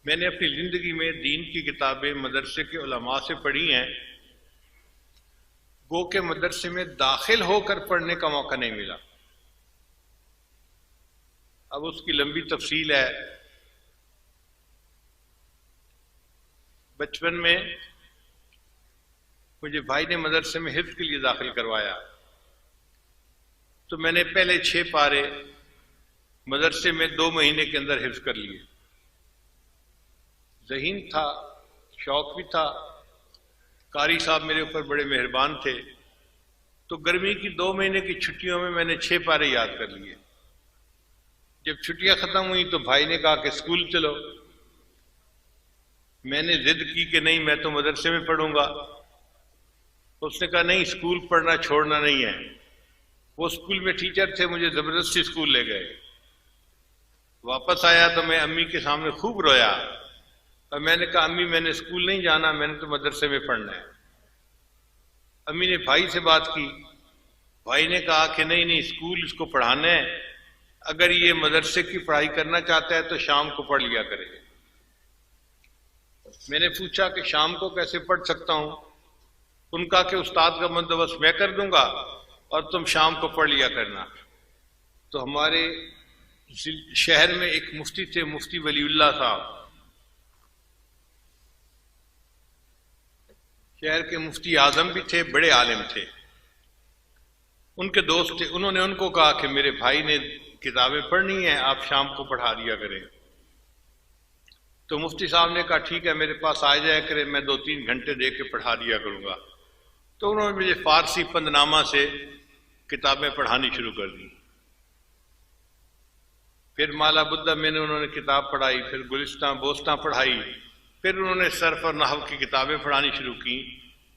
میں نے اپنی زندگی میں دین کی کتابیں مدرسے کے علماء سے پڑھی ہیں، گو کہ مدرسے میں داخل ہو کر پڑھنے کا موقع نہیں ملا۔ اب اس کی لمبی تفصیل ہے۔ بچپن میں مجھے بھائی نے مدرسے میں حفظ کے لیے داخل کروایا، تو میں نے پہلے 6 پارے مدرسے میں 2 مہینے کے اندر حفظ کر لیے۔ ذہین تھا، شوق بھی تھا، قاری صاحب میرے اوپر بڑے مہربان تھے، تو گرمی کی 2 مہینے کی چھٹیوں میں نے 6 پارے یاد کر لیے۔ جب چھٹیاں ختم ہوئی تو بھائی نے کہا کہ اسکول چلو۔ میں نے ضد کی کہ نہیں، میں تو مدرسے میں پڑھوں گا۔ اس نے کہا نہیں، اسکول پڑھنا چھوڑنا نہیں ہے۔ وہ اسکول میں ٹیچر تھے، مجھے زبردستی اسکول لے گئے۔ واپس آیا تو میں امی کے سامنے خوب رویا، اور میں نے کہا امی میں نے اسکول نہیں جانا، میں نے تو مدرسے میں پڑھنا ہے۔ امی نے بھائی سے بات کی، بھائی نے کہا کہ نہیں اسکول اس کو پڑھانا ہے، اگر یہ مدرسے کی پڑھائی کرنا چاہتا ہے تو شام کو پڑھ لیا کرے۔ میں نے پوچھا کہ شام کو کیسے پڑھ سکتا ہوں؟ ان کا کہ استاد کا بندوبست میں کر دوں گا اور تم شام کو پڑھ لیا کرنا۔ تو ہمارے شہر میں ایک مفتی تھے، مفتی ولی اللہ صاحب، شہر کے مفتی اعظم بھی تھے، بڑے عالم تھے، ان کے دوست تھے۔ انہوں نے ان کو کہا کہ میرے بھائی نے کتابیں پڑھنی ہیں، آپ شام کو پڑھا دیا کریں۔ تو مفتی صاحب نے کہا ٹھیک ہے، میرے پاس آ جایا کرے، میں 2-3 گھنٹے دے کے پڑھا دیا کروں گا۔ تو انہوں نے مجھے فارسی پندنامہ سے کتابیں پڑھانی شروع کر دی۔ پھر مالا بدہ میں نے انہوں نے کتاب پڑھائی، پھر گلستان بوستان پڑھائی، پھر انہوں نے صرف اور نحو کی کتابیں پڑھانی شروع کی۔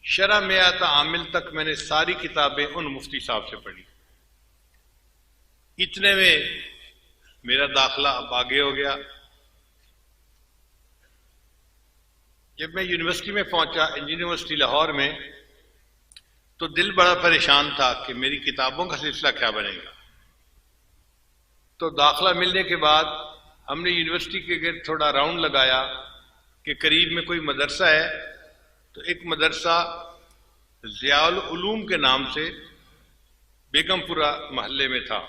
شرح میات عامل تک میں نے ساری کتابیں ان مفتی صاحب سے پڑھی۔ اتنے میں میرا داخلہ اب آگے ہو گیا۔ جب میں یونیورسٹی میں پہنچا، انجینئرنگ یونیورسٹی لاہور میں، تو دل بڑا پریشان تھا کہ میری کتابوں کا سلسلہ کیا بنے گا۔ تو داخلہ ملنے کے بعد ہم نے یونیورسٹی کے گرد تھوڑا راؤنڈ لگایا کہ قریب میں کوئی مدرسہ ہے۔ تو ایک مدرسہ ضیاء العلوم کے نام سے بیگم پورہ محلے میں تھا۔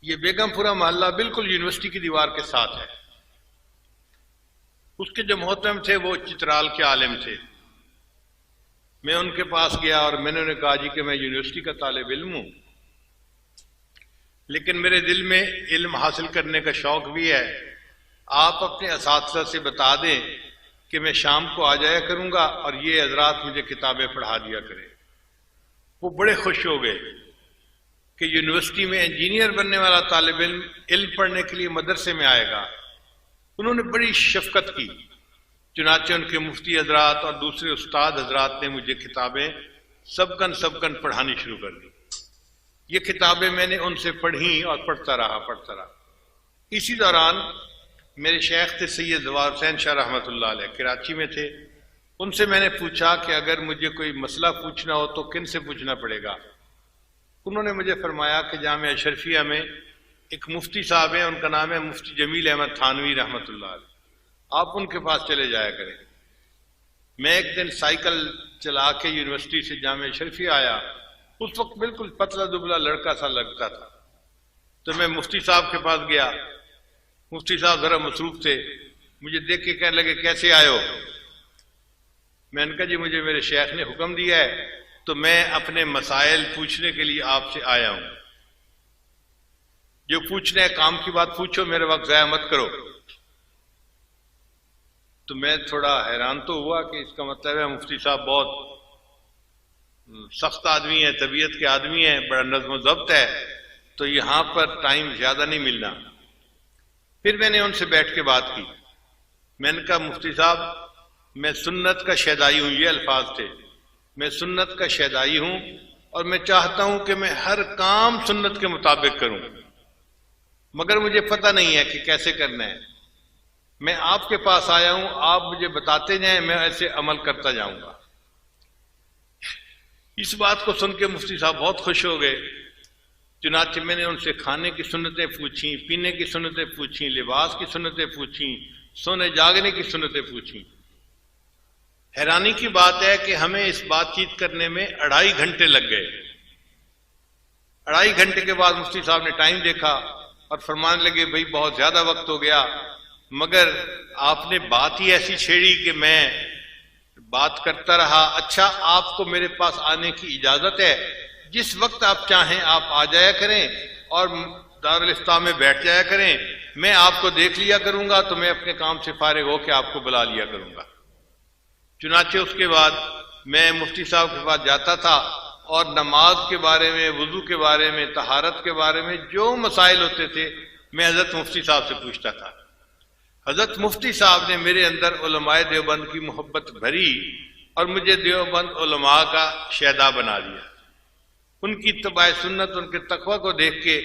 یہ بیگم پورہ محلہ بالکل یونیورسٹی کی دیوار کے ساتھ ہے۔ اس کے جو محترم تھے وہ چترال کے عالم تھے۔ میں ان کے پاس گیا اور میں نے انہیں کہا جی کہ میں یونیورسٹی کا طالب علم ہوں، لیکن میرے دل میں علم حاصل کرنے کا شوق بھی ہے، آپ اپنے اساتذہ سے بتا دیں کہ میں شام کو آ جایا کروں گا اور یہ حضرات مجھے کتابیں پڑھا دیا کریں۔ وہ بڑے خوش ہو گئے کہ یونیورسٹی میں انجینئر بننے والا طالب علم پڑھنے کے لیے مدرسے میں آئے گا۔ انہوں نے بڑی شفقت کی، چنانچہ ان کے مفتی حضرات اور دوسرے استاد حضرات نے مجھے کتابیں سبکن پڑھانی شروع کر دی۔ یہ کتابیں میں نے ان سے پڑھی اور پڑھتا رہا۔ اسی دوران میرے شیخ تھے سید زوار حسین شاہ رحمۃ اللہ علیہ، کراچی میں تھے۔ ان سے میں نے پوچھا کہ اگر مجھے کوئی مسئلہ پوچھنا ہو تو کن سے پوچھنا پڑے گا؟ انہوں نے مجھے فرمایا کہ جامعہ اشرفیہ میں ایک مفتی صاحب ہیں، ان کا نام ہے مفتی جمیل احمد تھانوی رحمۃ اللہ علیہ، آپ ان کے پاس چلے جایا کریں۔ میں ایک دن سائیکل چلا کے یونیورسٹی سے جامعہ اشرفیہ آیا، اس وقت بالکل پتلا دبلا لڑکا سا لگتا تھا۔ تو میں مفتی صاحب کے پاس گیا، مفتی صاحب ذرا مصروف تھے، مجھے دیکھ کے کہنے لگے کیسے آئے ہو؟ میں نے کہا جی مجھے میرے شیخ نے حکم دیا ہے تو میں اپنے مسائل پوچھنے کے لیے آپ سے آیا ہوں، جو پوچھنا ہے کام کی بات پوچھو، میرے وقت ضائع مت کرو۔ تو میں تھوڑا حیران تو ہوا کہ اس کا مطلب ہے مفتی صاحب بہت سخت آدمی ہے، طبیعت کے آدمی ہیں، بڑا نظم و ضبط ہے، تو یہاں پر ٹائم زیادہ نہیں ملنا۔ پھر میں نے ان سے بیٹھ کے بات کی، میں نے کہا مفتی صاحب میں سنت کا شیدائی ہوں، یہ الفاظ تھے، میں سنت کا شیدائی ہوں اور میں چاہتا ہوں کہ میں ہر کام سنت کے مطابق کروں، مگر مجھے پتہ نہیں ہے کہ کیسے کرنا ہے۔ میں آپ کے پاس آیا ہوں، آپ مجھے بتاتے جائیں، میں ایسے عمل کرتا جاؤں گا۔ اس بات کو سن کے مفتی صاحب بہت خوش ہو گئے چنانچہ میں نے ان سے کھانے کی سنتیں پوچھیں، پینے کی سنتیں پوچھیں، لباس کی سنتیں پوچھیں، سونے جاگنے کی سنتیں پوچھیں۔ حیرانی کی بات ہے کہ ہمیں اس بات چیت کرنے میں 2.5 گھنٹے لگ گئے۔ 2.5 گھنٹے کے بعد مفتی صاحب نے ٹائم دیکھا اور فرمانے لگے بھائی بہت زیادہ وقت ہو گیا، مگر آپ نے بات ہی ایسی چھیڑی کہ میں بات کرتا رہا۔ اچھا آپ کو میرے پاس آنے کی اجازت ہے، جس وقت آپ چاہیں آپ آ جایا کریں اور دارالفتاح میں بیٹھ جایا کریں، میں آپ کو دیکھ لیا کروں گا تو میں اپنے کام سے فارغ ہو کے آپ کو بلا لیا کروں گا۔ چنانچہ اس کے بعد میں مفتی صاحب کے پاس جاتا تھا اور نماز کے بارے میں، وضو کے بارے میں، طہارت کے بارے میں جو مسائل ہوتے تھے میں حضرت مفتی صاحب سے پوچھتا تھا۔ حضرت مفتی صاحب نے میرے اندر علماء دیوبند کی محبت بھری اور مجھے دیوبند علماء کا شیدا بنا دیا۔ ان کی اتباع سنت، ان کے تقوی کو دیکھ کے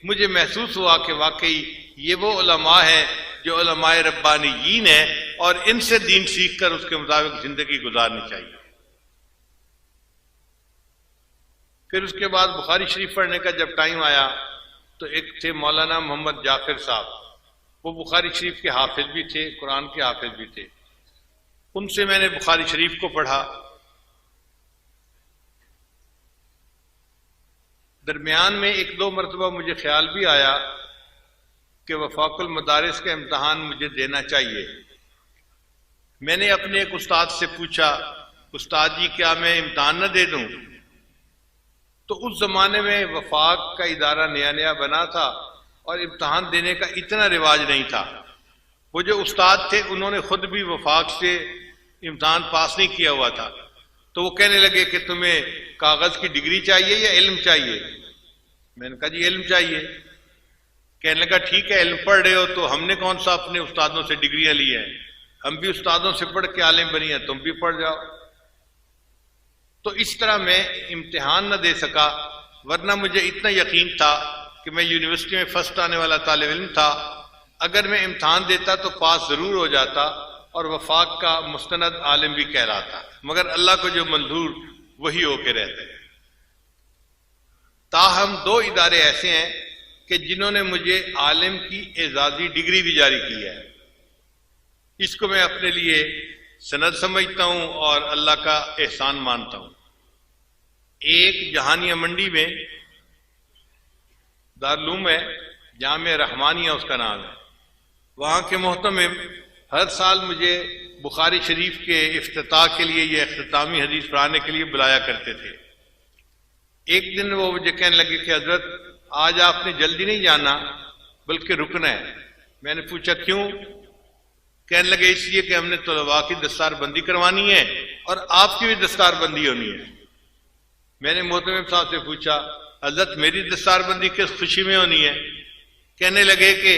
مجھے محسوس ہوا کہ واقعی یہ وہ علماء ہیں جو علماء ربانیین ہیں اور ان سے دین سیکھ کر اس کے مطابق زندگی گزارنی چاہیے۔ پھر اس کے بعد بخاری شریف پڑھنے کا جب ٹائم آیا تو ایک تھے مولانا محمد جعفر صاحب، وہ بخاری شریف کے حافظ بھی تھے، قرآن کے حافظ بھی تھے۔ ان سے میں نے بخاری شریف کو پڑھا۔ درمیان میں 1-2 مرتبہ مجھے خیال بھی آیا کہ وفاق المدارس کا امتحان مجھے دینا چاہیے۔ میں نے اپنے ایک استاد سے پوچھا، استاد جی کیا میں امتحان نہ دے دوں؟ تو اس زمانے میں وفاق کا ادارہ نیا نیا بنا تھا اور امتحان دینے کا اتنا رواج نہیں تھا۔ وہ جو استاد تھے انہوں نے خود بھی وفاق سے امتحان پاس نہیں کیا ہوا تھا، تو وہ کہنے لگے کہ تمہیں کاغذ کی ڈگری چاہیے یا علم چاہیے؟ میں نے کہا جی علم چاہیے۔ کہنے لگا ٹھیک ہے، علم پڑھ رہے ہو تو ہم نے کون سا اپنے استادوں سے ڈگریاں لی ہیں، ہم بھی استادوں سے پڑھ کے عالم بنی ہیں، تم بھی پڑھ جاؤ۔ تو اس طرح میں امتحان نہ دے سکا، ورنہ مجھے اتنا یقین تھا کہ میں یونیورسٹی میں فرسٹ آنے والا طالب علم تھا، اگر میں امتحان دیتا تو پاس ضرور ہو جاتا اور وفاق کا مستند عالم بھی کہلاتا، مگر اللہ کو جو منظور وہی ہو کے رہتے ہیں۔ تاہم 2 ادارے ایسے ہیں کہ جنہوں نے مجھے عالم کی اعزازی ڈگری بھی جاری کی ہے، اس کو میں اپنے لیے سند سمجھتا ہوں اور اللہ کا احسان مانتا ہوں۔ ایک جہانیہ منڈی میں دارالعلوم ہے، جامع رحمانیہ اس کا نام ہے، وہاں کے محتمم ہر سال مجھے بخاری شریف کے افتتاح کے لیے یا اختتامی حدیث پڑھانے کے لیے بلایا کرتے تھے۔ ایک دن وہ مجھے کہنے لگے کہ حضرت آج آپ نے جلدی نہیں جانا بلکہ رکنا ہے۔ میں نے پوچھا کیوں؟ کہنے لگے اس لیے کہ ہم نے طلباء کی دستار بندی کروانی ہے اور آپ کی بھی دستار بندی ہونی ہے۔ میں نے محتمم صاحب سے پوچھا حضرت میری دستار بندی کس خوشی میں ہونی ہے؟ کہنے لگے کہ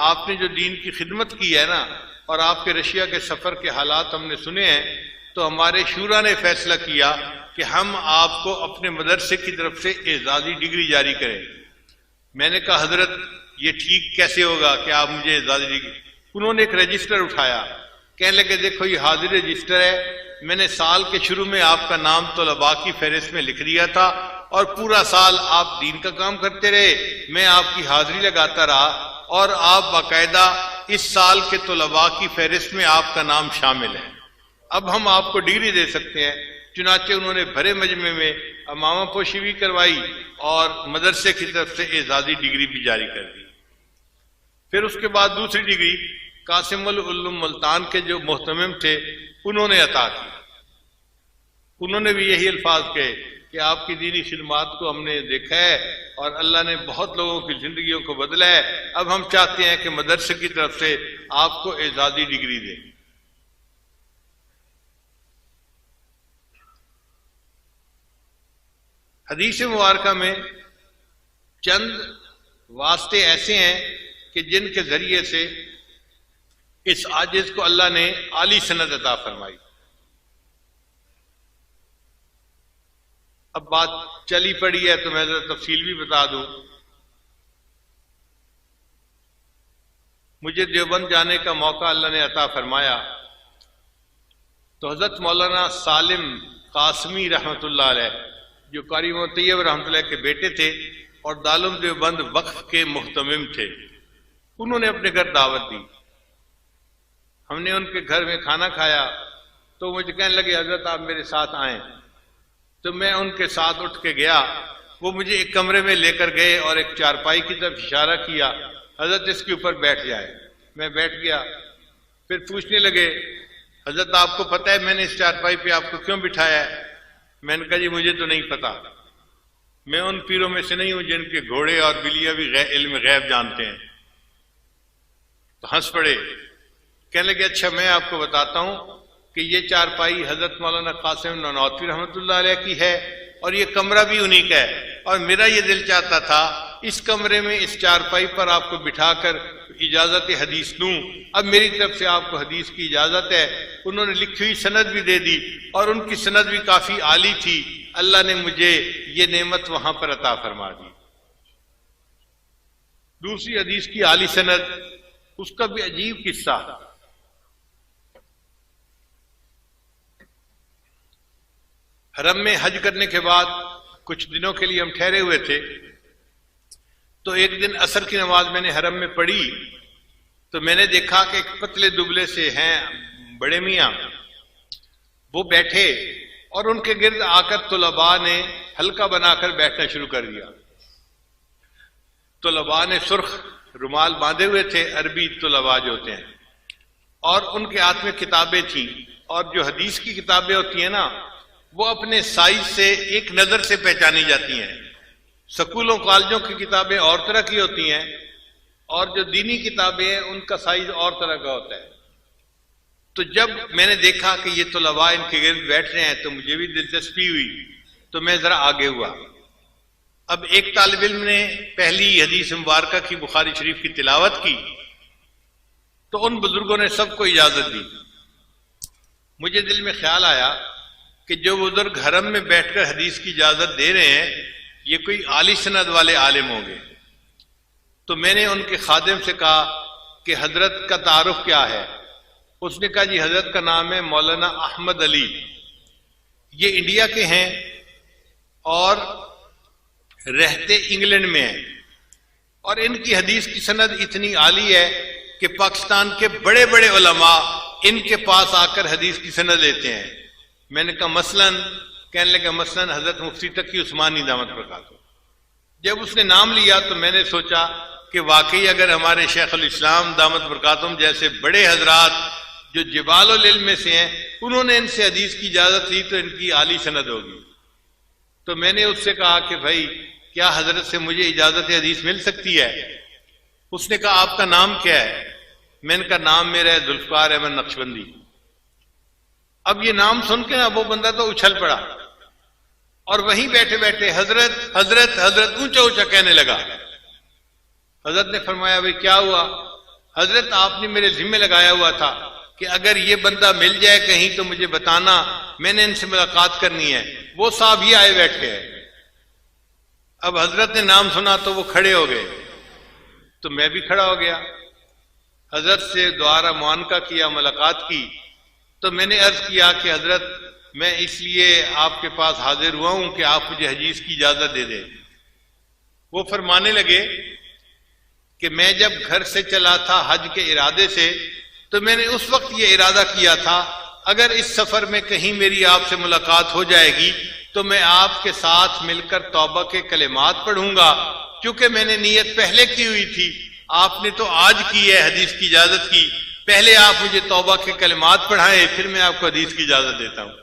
آپ نے جو دین کی خدمت کی ہے نا، اور آپ کے رشیا کے سفر کے حالات ہم نے سنے ہیں، تو ہمارے شورا نے فیصلہ کیا کہ ہم آپ کو اپنے مدرسے کی طرف سے اعزازی ڈگری جاری کریں۔ میں نے کہا حضرت یہ ٹھیک کیسے ہوگا کہ آپ مجھے اعزازی ڈگری؟ انہوں نے ایک رجسٹر اٹھایا، کہنے لگے دیکھو یہ حاضر رجسٹر ہے، میں نے سال کے شروع میں آپ کا نام طلباء کی فہرست میں لکھ دیا تھا اور پورا سال آپ دین کا کام کرتے رہے، میں آپ کی حاضری لگاتا رہا اور آپ باقاعدہ اس سال کے طلباء کی فہرست میں آپ کا نام شامل ہے، اب ہم آپ کو ڈگری دے سکتے ہیں۔ چنانچہ انہوں نے بھرے مجمع میں امامہ پوشی بھی کروائی اور مدرسے کی طرف سے اعزازی ڈگری بھی جاری کر دی۔ پھر اس کے بعد دوسری ڈگری قاسم العلوم ملتان کے جو محتمم تھے انہوں نے عطا کی۔ انہوں نے بھی یہی الفاظ کہے کہ آپ کی دینی خدمات کو ہم نے دیکھا ہے اور اللہ نے بہت لوگوں کی زندگیوں کو بدلا ہے، اب ہم چاہتے ہیں کہ مدرسے کی طرف سے آپ کو اعزازی ڈگری دیں۔ حدیث مبارکہ میں چند واسطے ایسے ہیں کہ جن کے ذریعے سے اس عاجز کو اللہ نے عالی سند عطا فرمائی۔ اب بات چلی پڑی ہے تو میں ذرا تفصیل بھی بتا دوں۔ مجھے دیوبند جانے کا موقع اللہ نے عطا فرمایا تو حضرت مولانا سالم قاسمی رحمۃ اللہ علیہ جو قاری محمد طیب رحمۃ اللہ کے بیٹے تھے اور دارالعلوم دیوبند وقف کے محتمم تھے، انہوں نے اپنے گھر دعوت دی. ہم نے ان کے گھر میں کھانا کھایا تو مجھے کہنے لگے حضرت آپ میرے ساتھ آئیں. تو میں ان کے ساتھ اٹھ کے گیا. وہ مجھے ایک کمرے میں لے کر گئے اور ایک چارپائی کی طرف اشارہ کیا، حضرت اس کے اوپر بیٹھ جائے. میں بیٹھ گیا. پھر پوچھنے لگے حضرت آپ کو پتہ ہے میں نے اس چارپائی پہ آپ کو کیوں بٹھایا ہے؟ میں نے کہا جی مجھے تو نہیں پتا، میں ان پیروں میں سے نہیں ہوں جن کے گھوڑے اور بلیاں بھی علم غیب جانتے ہیں. تو ہنس پڑے. کہنے لگے اچھا میں آپ کو بتاتا ہوں کہ یہ چارپائی حضرت مولانا قاسم نانوتوی رحمۃ اللہ علیہ کی ہے اور یہ کمرہ بھی انہی کا ہے، اور میرا یہ دل چاہتا تھا اس کمرے میں اس چارپائی پر آپ کو بٹھا کر اجازت حدیث دوں. اب میری طرف سے آپ کو حدیث کی اجازت ہے. انہوں نے لکھی ہوئی سند بھی دے دی اور ان کی سند بھی کافی عالی تھی. اللہ نے مجھے یہ نعمت وہاں پر عطا فرما دی. دوسری حدیث کی عالی سند، اس کا بھی عجیب قصہ. حرم میں حج کرنے کے بعد کچھ دنوں کے لیے ہم ٹھہرے ہوئے تھے. تو ایک دن عصر کی نماز میں نے حرم میں پڑھی تو میں نے دیکھا کہ ایک پتلے دبلے سے ہیں بڑے میاں، وہ بیٹھے اور ان کے گرد آ کر طلباء نے حلقہ بنا کر بیٹھنا شروع کر دیا. طلباء نے سرخ رومال باندھے ہوئے تھے، عربی طلباء جو ہوتے ہیں، اور ان کے ہاتھ میں کتابیں تھیں. اور جو حدیث کی کتابیں ہوتی ہیں نا وہ اپنے سائز سے ایک نظر سے پہچانی جاتی ہیں. سکولوں کالجوں کی کتابیں اور طرح کی ہوتی ہیں اور جو دینی کتابیں ہیں ان کا سائز اور طرح کا ہوتا ہے. تو جب میں نے دیکھا کہ یہ طلباء ان کے گرد بیٹھ رہے ہیں تو مجھے بھی دلچسپی ہوئی، تو میں ذرا آگے ہوا. اب ایک طالب علم نے پہلی حدیث مبارکہ کی بخاری شریف کی تلاوت کی تو ان بزرگوں نے سب کو اجازت دی. مجھے دل میں خیال آیا کہ جو بزرگ حرم میں بیٹھ کر حدیث کی اجازت دے رہے ہیں یہ کوئی عالی سند والے عالم ہوں گے. تو میں نے ان کے خادم سے کہا کہ حضرت کا تعارف کیا ہے؟ اس نے کہا جی حضرت کا نام ہے مولانا احمد علی، یہ انڈیا کے ہیں اور رہتے انگلینڈ میں ہیں، اور ان کی حدیث کی سند اتنی عالی ہے کہ پاکستان کے بڑے بڑے علماء ان کے پاس آ کر حدیث کی سند لیتے ہیں. میں نے کہا مثلاً؟ کہنے لگا مثلاً حضرت مفتی تقی عثمانی دامت برکاتہ. جب اس نے نام لیا تو میں نے سوچا کہ واقعی اگر ہمارے شیخ الاسلام دامت برکاتہم جیسے بڑے حضرات جو جبال العلم میں سے ہیں انہوں نے ان سے حدیث کی اجازت لی تو ان کی عالی سند ہوگی. تو میں نے اس سے کہا کہ بھائی کیا حضرت سے مجھے اجازت حدیث مل سکتی ہے؟ اس نے کہا آپ کا نام کیا ہے؟ میں نے کہا نام میرا ہے ذوالفقار احمد نقشبندی. اب یہ نام سن کے نا وہ بندہ تو اچھل پڑا اور وہیں بیٹھے بیٹھے حضرت حضرت حضرت اونچا اونچا کہنے لگا. حضرت نے فرمایا بھائی کیا ہوا؟ حضرت آپ نے میرے ذمہ لگایا ہوا تھا کہ اگر یہ بندہ مل جائے کہیں تو مجھے بتانا، میں نے ان سے ملاقات کرنی ہے. وہ صاحب ہی آئے بیٹھے ہیں. اب حضرت نے نام سنا تو وہ کھڑے ہو گئے تو میں بھی کھڑا ہو گیا. حضرت سے دوبارہ معانقہ کیا، ملاقات کی. تو میں نے عرض کیا کہ حضرت میں اس لیے آپ کے پاس حاضر ہوا ہوں کہ آپ مجھے حدیث کی اجازت دے دیں. وہ فرمانے لگے کہ میں جب گھر سے چلا تھا حج کے ارادے سے تو میں نے اس وقت یہ ارادہ کیا تھا اگر اس سفر میں کہیں میری آپ سے ملاقات ہو جائے گی تو میں آپ کے ساتھ مل کر توبہ کے کلمات پڑھوں گا. چونکہ میں نے نیت پہلے کی ہوئی تھی، آپ نے تو آج کی ہے حدیث کی اجازت کی، پہلے آپ مجھے توبہ کے کلمات پڑھائیں پھر میں آپ کو حدیث کی اجازت دیتا ہوں.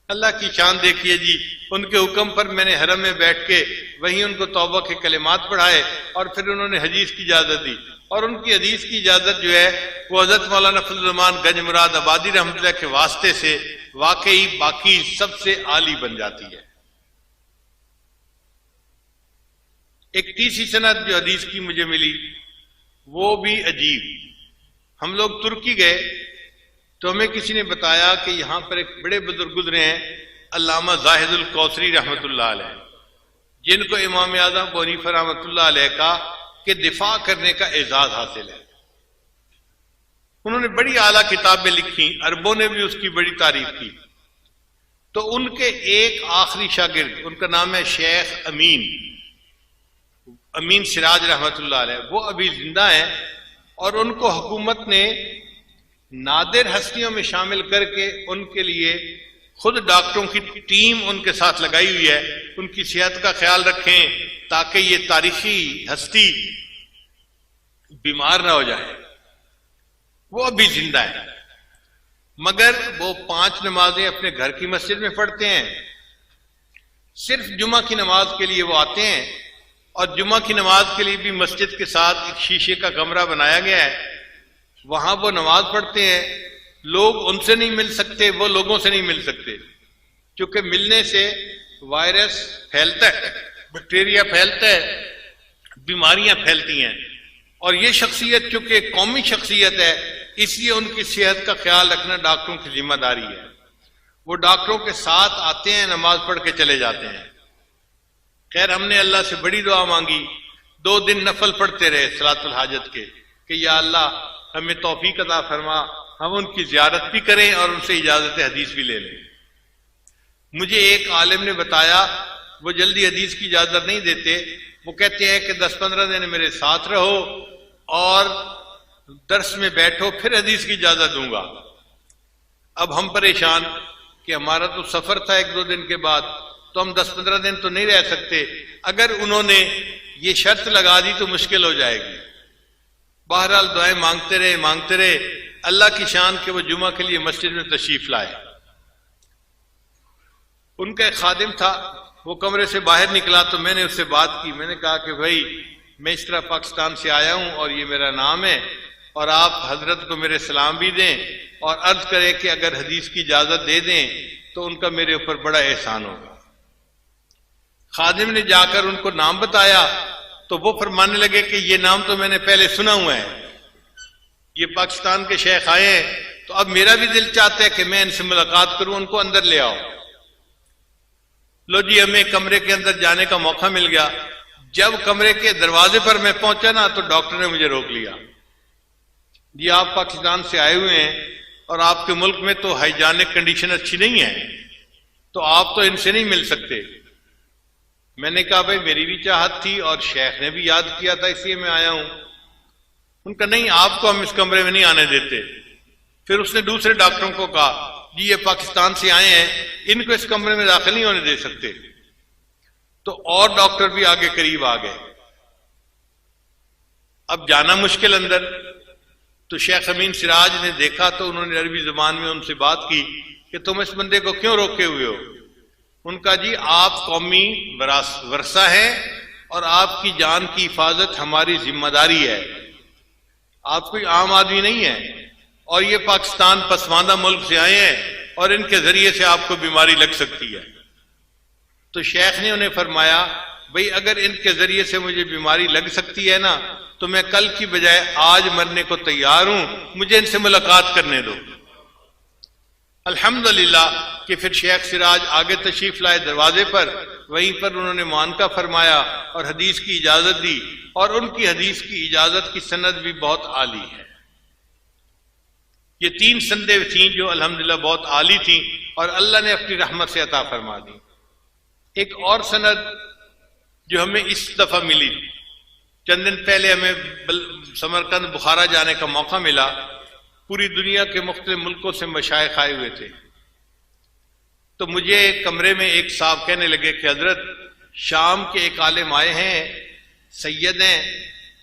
اللہ کی شان دیکھیے جی، ان کے حکم پر میں نے حرم میں بیٹھ کے وہیں ان کو توبہ کے کلمات پڑھائے اور پھر انہوں نے حدیث کی اجازت دی. اور ان کی حدیث کی اجازت جو ہے وہ حضرت مولانا فضل الرحمان گنج مراد آبادی رحمۃ اللہ کے واسطے سے واقعی باقی سب سے عالی بن جاتی ہے. ایک تیسری سند جو حدیث کی مجھے ملی وہ بھی عجیب. ہم لوگ ترکی گئے تو ہمیں کسی نے بتایا کہ یہاں پر ایک بڑے بزرگ گزرے ہیں علامہ زاہد الکوثری رحمۃ اللہ علیہ، جن کو امام اعظم ابو حنیفہ رحمۃ اللہ علیہ کا کہ دفاع کرنے کا اعزاز حاصل ہے. انہوں نے بڑی اعلیٰ کتابیں لکھی، عربوں نے بھی اس کی بڑی تعریف کی. تو ان کے ایک آخری شاگرد، ان کا نام ہے شیخ امین، امین سراج رحمۃ اللہ علیہ، وہ ابھی زندہ ہیں، اور ان کو حکومت نے نادر ہستیوں میں شامل کر کے ان کے لیے خود ڈاکٹروں کی ٹیم ان کے ساتھ لگائی ہوئی ہے، ان کی صحت کا خیال رکھیں تاکہ یہ تاریخی ہستی بیمار نہ ہو جائے۔ وہ ابھی زندہ ہے، مگر وہ 5 نمازیں اپنے گھر کی مسجد میں پڑھتے ہیں، صرف جمعہ کی نماز کے لیے وہ آتے ہیں، اور جمعہ کی نماز کے لیے بھی مسجد کے ساتھ ایک شیشے کا کمرہ بنایا گیا ہے، وہاں وہ نماز پڑھتے ہیں۔ لوگ ان سے نہیں مل سکتے، وہ لوگوں سے نہیں مل سکتے، کیونکہ ملنے سے وائرس پھیلتا ہے، بیکٹیریا پھیلتا ہے، بیماریاں پھیلتی ہیں، اور یہ شخصیت چونکہ قومی شخصیت ہے، اس لیے ان کی صحت کا خیال رکھنا ڈاکٹروں کی ذمہ داری ہے۔ وہ ڈاکٹروں کے ساتھ آتے ہیں، نماز پڑھ کے چلے جاتے ہیں۔ خیر، ہم نے اللہ سے بڑی دعا مانگی، 2 دن نفل پڑھتے رہے صلاۃ الحاجت کے، کہ یا اللہ ہمیں توفیق عطا فرما، ہم ان کی زیارت بھی کریں اور ان سے اجازت حدیث بھی لے لیں۔ مجھے ایک عالم نے بتایا، وہ جلدی حدیث کی اجازت نہیں دیتے، وہ کہتے ہیں کہ 10-15 دن میرے ساتھ رہو اور درس میں بیٹھو، پھر حدیث کی اجازت دوں گا۔ اب ہم پریشان کہ ہمارا تو سفر تھا 1-2 دن کے بعد، تو ہم 10-15 دن تو نہیں رہ سکتے، اگر انہوں نے یہ شرط لگا دی تو مشکل ہو جائے گی۔ بہرحال دعائیں مانگتے رہے، اللہ کی شان کہ وہ جمعہ کے لیے مسجد میں تشریف لائے۔ ان کا ایک خادم تھا، وہ کمرے سے باہر نکلا تو میں نے اس سے بات کی، میں نے کہا کہ بھائی میں اس طرح پاکستان سے آیا ہوں اور یہ میرا نام ہے، اور آپ حضرت کو میرے سلام بھی دیں اور عرض کریں کہ اگر حدیث کی اجازت دے دیں تو ان کا میرے اوپر بڑا احسان ہوگا۔ خادم نے جا کر ان کو نام بتایا تو وہ فرمانے لگے کہ یہ نام تو میں نے پہلے سنا ہوا ہے، یہ پاکستان کے شیخ آئے ہیں، تو اب میرا بھی دل چاہتا ہے کہ میں ان سے ملاقات کروں، ان کو اندر لے آؤ۔ لو جی، ہمیں کمرے کے اندر جانے کا موقع مل گیا۔ جب کمرے کے دروازے پر میں پہنچا نا تو ڈاکٹر نے مجھے روک لیا، جی آپ پاکستان سے آئے ہوئے ہیں اور آپ کے ملک میں تو ہائیجینک کنڈیشن اچھی نہیں ہے، تو آپ تو ان سے نہیں مل سکتے۔ میں نے کہا بھائی میری بھی چاہت تھی اور شیخ نے بھی یاد کیا تھا، اس لیے میں آیا ہوں۔ ان کا نہیں، آپ کو ہم اس کمرے میں نہیں آنے دیتے۔ پھر اس نے دوسرے ڈاکٹروں کو کہا جی یہ پاکستان سے آئے ہیں، ان کو اس کمرے میں داخل نہیں ہونے دے سکتے۔ تو اور ڈاکٹر بھی آگے قریب آ گئے، اب جانا مشکل اندر۔ تو شیخ امین سراج نے دیکھا تو انہوں نے عربی زبان میں ان سے بات کی کہ تم اس بندے کو کیوں روکے ہوئے ہو؟ ان کا جی آپ قومی ورثہ ہیں اور آپ کی جان کی حفاظت ہماری ذمہ داری ہے، آپ کوئی عام آدمی نہیں ہے، اور یہ پاکستان پسماندہ ملک سے آئے ہیں اور ان کے ذریعے سے آپ کو بیماری لگ سکتی ہے۔ تو شیخ نے انہیں فرمایا بھئی اگر ان کے ذریعے سے مجھے بیماری لگ سکتی ہے نا تو میں کل کی بجائے آج مرنے کو تیار ہوں، مجھے ان سے ملاقات کرنے دو۔ الحمدللہ کہ پھر شیخ سراج آگے تشریف لائے دروازے پر، وہیں پر انہوں نے معانقہ فرمایا اور حدیث کی اجازت دی، اور ان کی حدیث کی اجازت کی سند بھی بہت عالی ہے۔ یہ 3 سندیں تھیں جو الحمدللہ بہت عالی تھیں اور اللہ نے اپنی رحمت سے عطا فرما دی۔ ایک اور سند جو ہمیں اس دفعہ ملی، چند دن پہلے ہمیں سمرقند بخارا جانے کا موقع ملا، پوری دنیا کے مختلف ملکوں سے مشائخ آئے ہوئے تھے، تو مجھے کمرے میں ایک صاحب کہنے لگے کہ حضرت شام کے ایک عالم آئے ہیں، سید ہیں،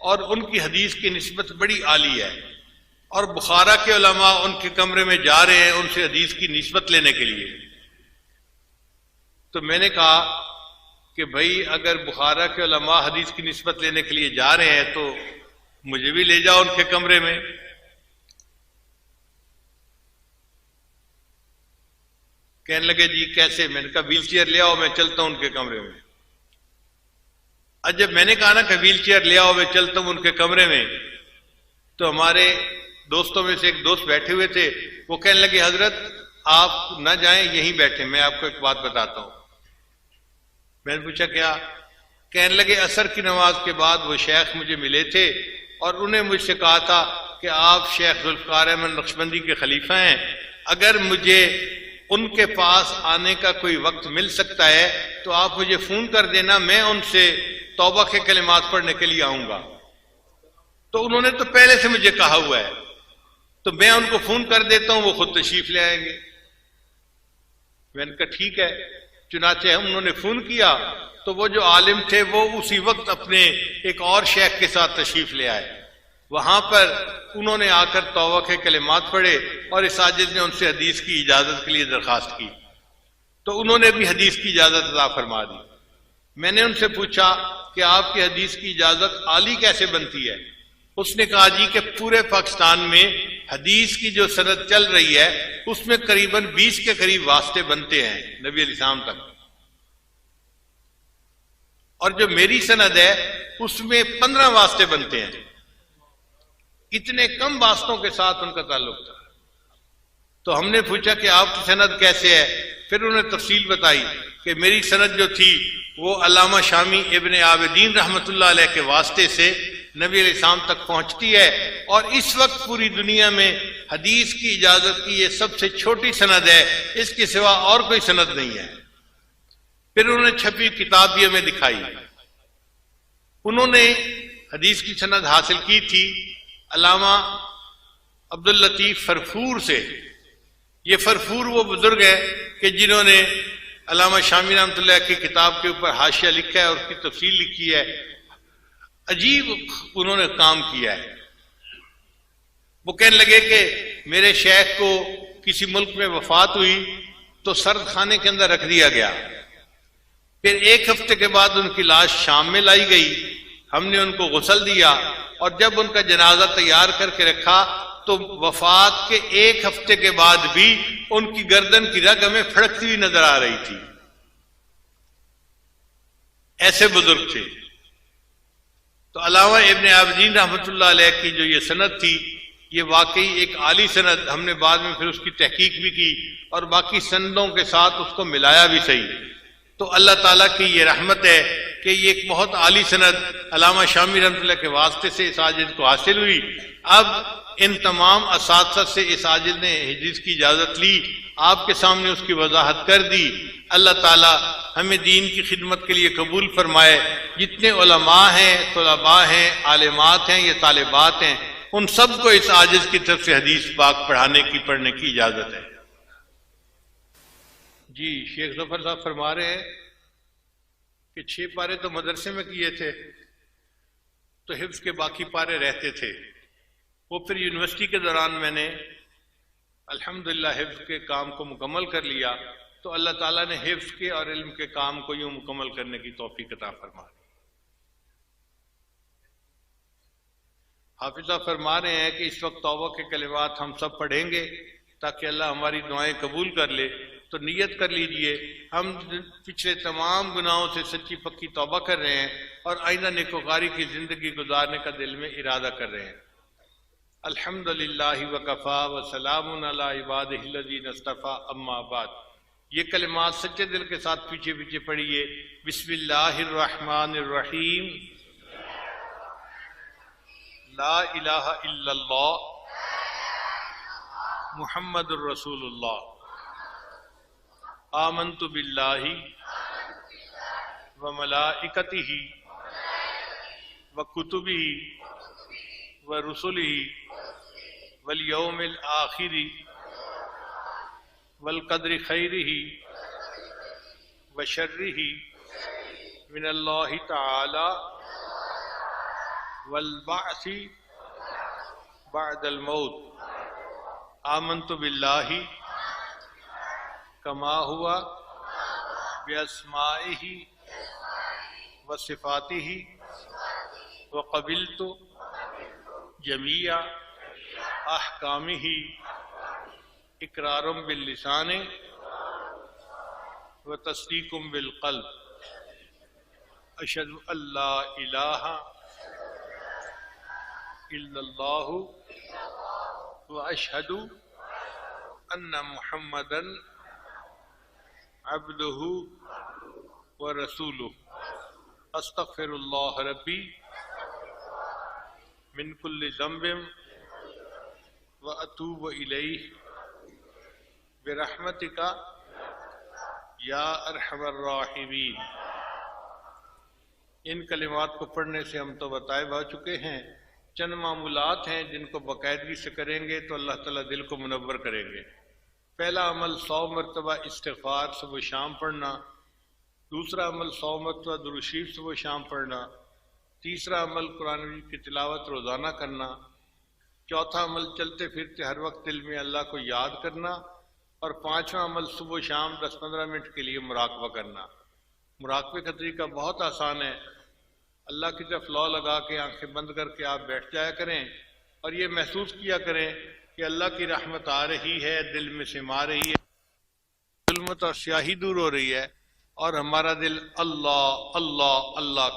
اور ان کی حدیث کی نسبت بڑی عالی ہے، اور بخارا کے علماء ان کے کمرے میں جا رہے ہیں ان سے حدیث کی نسبت لینے کے لیے۔ تو میں نے کہا کہ بھائی اگر بخارا کے علماء حدیث کی نسبت لینے کے لیے جا رہے ہیں تو مجھے بھی لے جاؤ ان کے کمرے میں۔ کہنے لگے جی کیسے؟ میں نے کہا ویل چیئر لے آؤ، میں چلتا ہوں ان کے کمرے میں۔ جب میں نے کہا نا کہ ویل چیئر لے آؤ میں چلتا ہوں ان کے کمرے میں، تو ہمارے دوستوں میں سے ایک دوست بیٹھے ہوئے تھے، وہ کہنے لگے حضرت آپ نہ جائیں، یہیں بیٹھے، میں آپ کو ایک بات بتاتا ہوں۔ میں نے پوچھا کیا؟ کہنے لگے عصر کی نماز کے بعد وہ شیخ مجھے ملے تھے اور انہیں مجھ سے کہا تھا کہ آپ شیخ ذوالفقار احمد نقشبندی کے خلیفہ ہیں، اگر مجھے ان کے پاس آنے کا کوئی وقت مل سکتا ہے تو آپ مجھے فون کر دینا، میں ان سے توبہ کے کلمات پڑھنے کے لیے آؤں گا۔ تو انہوں نے تو پہلے سے مجھے کہا ہوا ہے، تو میں ان کو فون کر دیتا ہوں، وہ خود تشریف لے آئیں گے۔ میں نے کہا ٹھیک ہے۔ چنانچہ انہوں نے فون کیا تو وہ جو عالم تھے وہ اسی وقت اپنے ایک اور شیخ کے ساتھ تشریف لے آئے۔ وہاں پر انہوں نے آ کر توبہ کے کلمات پڑھے اور اس عاجز نے ان سے حدیث کی اجازت کے لیے درخواست کی، تو انہوں نے بھی حدیث کی اجازت عطا فرما دی۔ میں نے ان سے پوچھا کہ آپ کی حدیث کی اجازت عالی کیسے بنتی ہے؟ اس نے کہا جی کہ پورے پاکستان میں حدیث کی جو سند چل رہی ہے اس میں قریباً 20 کے قریب واسطے بنتے ہیں نبی علیہ السلام تک، اور جو میری سند ہے اس میں 15 واسطے بنتے ہیں۔ اتنے کم واسطوں کے ساتھ ان کا تعلق تھا۔ تو ہم نے پوچھا کہ آپ کی سند کیسے ہے؟ پھر انہوں نے تفصیل بتائی کہ میری سند جو تھی وہ علامہ شامی ابن عابدین رحمۃ اللہ علیہ کے واسطے سے نبی علیہ السلام تک پہنچتی ہے، اور اس وقت پوری دنیا میں حدیث کی اجازت کی یہ سب سے چھوٹی سند ہے، اس کے سوا اور کوئی سند نہیں ہے۔ پھر انہوں نے چھپی کتاب بھی ہمیں دکھائی۔ انہوں نے حدیث کی سند حاصل کی تھی علامہ عبداللطیف فرفور سے۔ یہ فرفور وہ بزرگ ہے کہ جنہوں نے علامہ شامی رحمۃ اللہ کی کتاب کے اوپر حاشیہ لکھا ہے اور اس کی تفصیل لکھی ہے۔ عجیب انہوں نے کام کیا ہے۔ وہ کہنے لگے کہ میرے شیخ کو کسی ملک میں وفات ہوئی تو سرد خانے کے اندر رکھ دیا گیا، پھر 1 ہفتے کے بعد ان کی لاش شام میں لائی گئی، ہم نے ان کو غسل دیا، اور جب ان کا جنازہ تیار کر کے رکھا تو وفات کے 1 ہفتے کے بعد بھی ان کی گردن کی رگ ہمیں پھڑکتی ہوئی نظر آ رہی تھی۔ ایسے بزرگ تھے۔ تو علامہ ابن عابدین رحمۃ اللہ علیہ کی جو یہ سند تھی یہ واقعی ایک عالی سند، ہم نے بعد میں پھر اس کی تحقیق بھی کی اور باقی سندوں کے ساتھ اس کو ملایا بھی صحیح۔ تو اللہ تعالیٰ کی یہ رحمت ہے کہ یہ ایک بہت عالی سند علامہ شامی رحمۃ اللہ کے واسطے سے اس عاجز کو حاصل ہوئی۔ اب ان تمام اساتذہ سے اس عاجز نے حدیث کی اجازت لی، آپ کے سامنے اس کی وضاحت کر دی۔ اللہ تعالیٰ ہمیں دین کی خدمت کے لیے قبول فرمائے۔ جتنے علماء ہیں، طلباء ہیں، عالمات ہیں یا طالبات ہیں، ان سب کو اس عاجز کی طرف سے حدیث پاک پڑھنے کی اجازت ہے۔ جی شیخ ظفر صاحب فرما رہے ہیں کہ 6 پارے تو مدرسے میں کیے تھے تو حفظ کے باقی پارے رہتے تھے۔ وہ پھر یونیورسٹی کے دوران میں نے الحمدللہ حفظ کے کام کو مکمل کر لیا، تو اللہ تعالیٰ نے حفظ کے اور علم کے کام کو یوں مکمل کرنے کی توفیق عطا فرما دی۔ حافظ صاحب فرما رہے ہیں کہ اس وقت توبہ کے کلمات ہم سب پڑھیں گے تاکہ اللہ ہماری دعائیں قبول کر لے، تو نیت کر لیجئے ہم پچھلے تمام گناہوں سے سچی پکی توبہ کر رہے ہیں اور آئندہ نیکوکاری کی زندگی گزارنے کا دل میں ارادہ کر رہے ہیں۔ الحمدللہ وکفا وسلام علی عبادہ الذین اصطفیٰ، اما بعد۔ یہ کلمات سچے دل کے ساتھ پیچھے پیچھے پڑھیے۔ بسم اللہ الرحمن الرحیم، لا الہ الا اللہ محمد الرسول اللہ، آمنت باللہ وملائکتہ وکتبہ ورسلہ والیوم الآخر والقدر خیرہ وشرہ من اللہ تعالی والبعث بعد الموت۔ آمنت باللہ کما ہوا باسمائہ وصفاتہ وقبلت جمیع احکامہ اقرار باللسان وتصدیق بالقلب۔ اشہد ان لا الہ الا اللہ واشہد ان محمدا عبدہ ورسولہ۔ استغفر اللہ ربی من کل ذنب واتوب الیہ برحمتک یا ارحم الراحمین۔ ان کلمات کو پڑھنے سے ہم تو بتائے بھا چکے ہیں، چند معمولات ہیں جن کو باقاعدگی سے کریں گے تو اللہ تعالیٰ دل کو منور کریں گے۔ پہلا عمل 100 مرتبہ استغفار صبح و شام پڑھنا، دوسرا عمل 100 مرتبہ درود شریف صبح و شام پڑھنا، تیسرا عمل قرآن مجید کی تلاوت روزانہ کرنا، چوتھا عمل چلتے پھرتے ہر وقت دل میں اللہ کو یاد کرنا، اور پانچواں عمل صبح و شام 10-15 منٹ کے لیے مراقبہ کرنا۔ مراقبے کا طریقہ بہت آسان ہے، اللہ کی طرف لو لگا کے آنکھیں بند کر کے آپ بیٹھ جایا کریں اور یہ محسوس کیا کریں کہ اللہ کی رحمت آ رہی ہے، دل میں سما رہی ہے، ظلمت اور سیاہی دور ہو رہی ہے، اور ہمارا دل اللہ اللہ اللہ